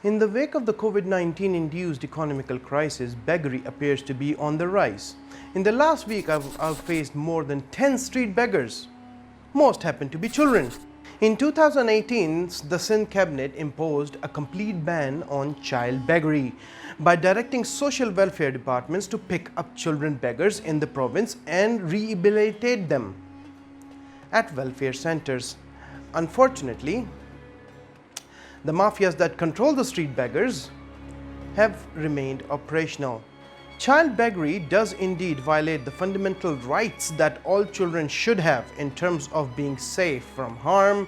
In the wake of the COVID-19 induced economical crisis, beggary appears to be on the rise. In the last week, I've faced more than 10 street beggars. Most happen to be children. In 2018, the Sindh cabinet imposed a complete ban on child beggary by directing social welfare departments to pick up children beggars in the province and rehabilitate them at welfare centers. Unfortunately, the mafias that control the street beggars have remained operational. Child beggary does indeed violate the fundamental rights that all children should have in terms of being safe from harm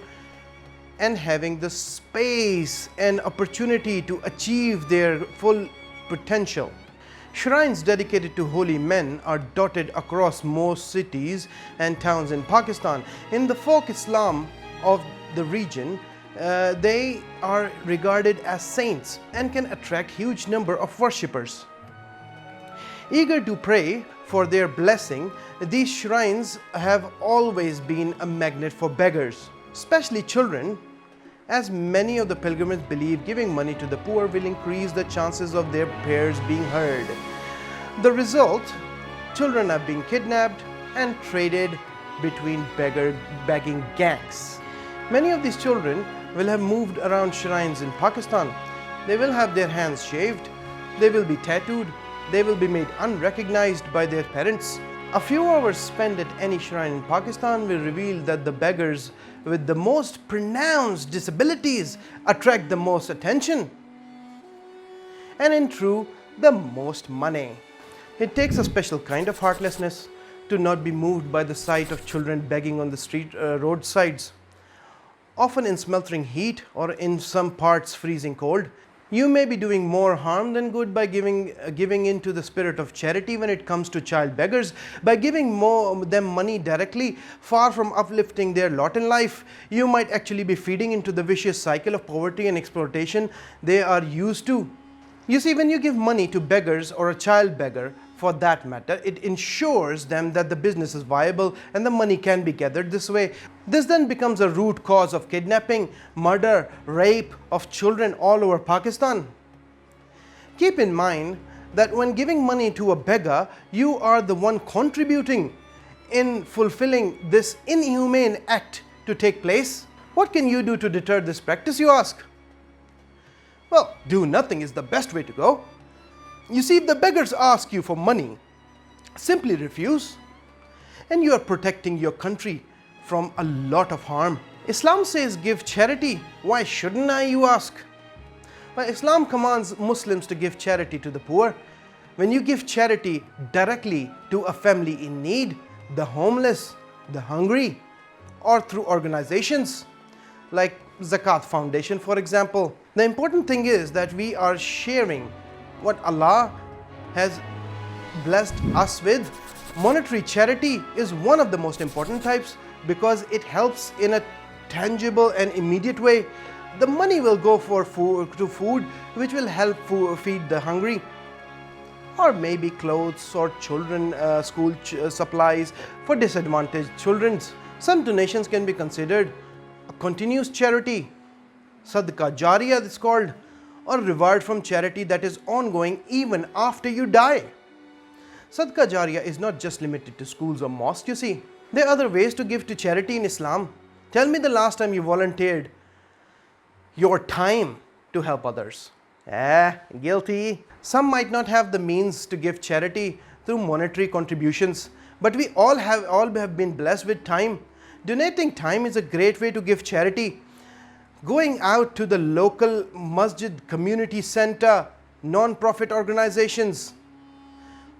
and having the space and opportunity to achieve their full potential. Shrines dedicated to holy men are dotted across most cities and towns in Pakistan. In the folk Islam of the region, they are regarded as saints and can attract huge number of worshippers. Eager to pray for their blessing, these shrines have always been a magnet for beggars, especially children, as many of the pilgrims believe giving money to the poor will increase the chances of their prayers being heard. The result, children are being kidnapped and traded between begging gangs. Many of these children will have moved around shrines in Pakistan. They will have their hands shaved, they will be tattooed, they will be made unrecognized by their parents. A few hours spent at any shrine in Pakistan will reveal that the beggars with the most pronounced disabilities attract the most attention and in true, the most money. It takes a special kind of heartlessness to not be moved by the sight of children begging on the street roadsides, often in sweltering heat or in some parts freezing cold. You may be doing more harm than good by giving into the spirit of charity when it comes to child beggars. By giving them money directly, far from uplifting their lot in life, you might actually be feeding into the vicious cycle of poverty and exploitation they are used to. You see, when you give money to beggars or a child beggar, for that matter, it ensures them that the business is viable and the money can be gathered this way. This then becomes a root cause of kidnapping, murder, rape of children all over Pakistan. Keep in mind that when giving money to a beggar, you are the one contributing in fulfilling this inhumane act to take place. What can you do to deter this practice, you ask? Well, do nothing is the best way to go. You see, if the beggars ask you for money, simply refuse, and you are protecting your country from a lot of harm. Islam says give charity. Why shouldn't I, you ask? Well, Islam commands Muslims to give charity to the poor. When you give charity directly to a family in need, the homeless, the hungry, or through organizations like Zakat Foundation, for example, the important thing is that we are sharing what Allah has blessed us with. Monetary charity is one of the most important types because it helps in a tangible and immediate way. The money will go for food, which will help feed the hungry, or maybe clothes or children school supplies for disadvantaged children. Some donations can be considered a continuous charity, sadaqah jariyah it's called, or reward from charity that is ongoing even after you die. Sadaqah jariyah is not just limited to schools or mosques, you see. There are other ways to give to charity in Islam. Tell me the last time you volunteered your time to help others. Guilty. Some might not have the means to give charity through monetary contributions, but we all have been blessed with time. Donating time is a great way to give charity. Going out to the local masjid, community center, non-profit organizations,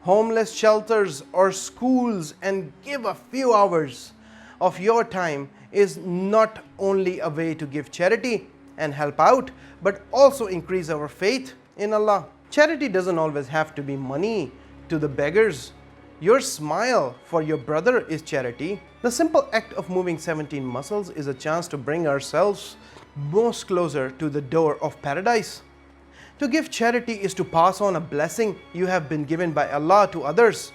homeless shelters or schools and give a few hours of your time is not only a way to give charity and help out, but also increase our faith in Allah. Charity doesn't always have to be money to the beggars. Your smile for your brother is charity. The simple act of moving 17 muscles is a chance to bring ourselves most closer to the door of paradise. To give charity is to pass on a blessing you have been given by Allah to others.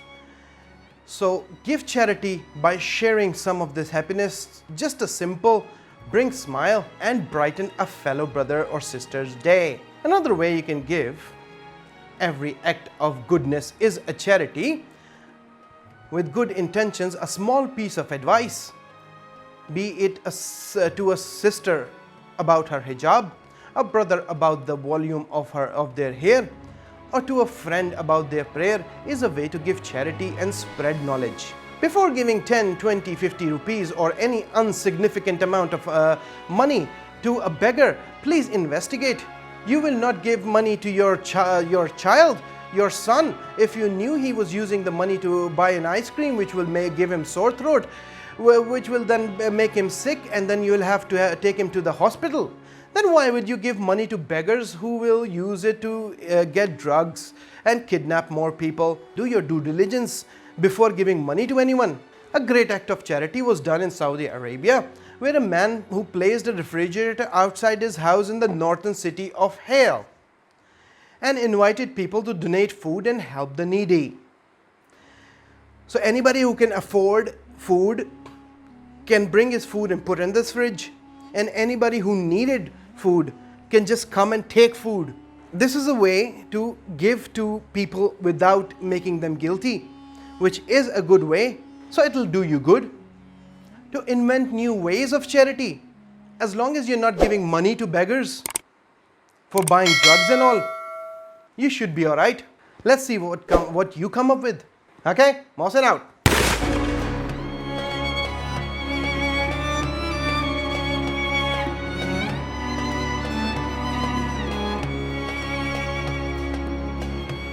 So give charity by sharing some of this happiness. Just a simple bring smile and brighten a fellow brother or sister's day. Another way you can give, every act of goodness is a charity. With good intentions, a small piece of advice, be it to a sister about her hijab, a brother about the volume of their hair, or to a friend about their prayer, is a way to give charity and spread knowledge. Before giving 10, 20, 50 rupees or any insignificant amount of money to a beggar, please investigate. You will not give money to your child, your son, if you knew he was using the money to buy an ice cream which will give him sore throat, which will then make him sick, and then you will have to take him to the hospital. Then why would you give money to beggars who will use it to get drugs and kidnap more people? Do your due diligence before giving money to anyone. A great act of charity was done in Saudi Arabia, where a man who placed a refrigerator outside his house in the northern city of Hale and invited people to donate food and help the needy. So anybody who can afford food can bring his food and put in this fridge, and anybody who needed food can just come and take food. This is a way to give to people without making them guilty, which is a good way. So it will do you good to invent new ways of charity. As long as you're not giving money to beggars for buying drugs and all, you should be all right. Let's see what you come up with. Okay, Mohsen out.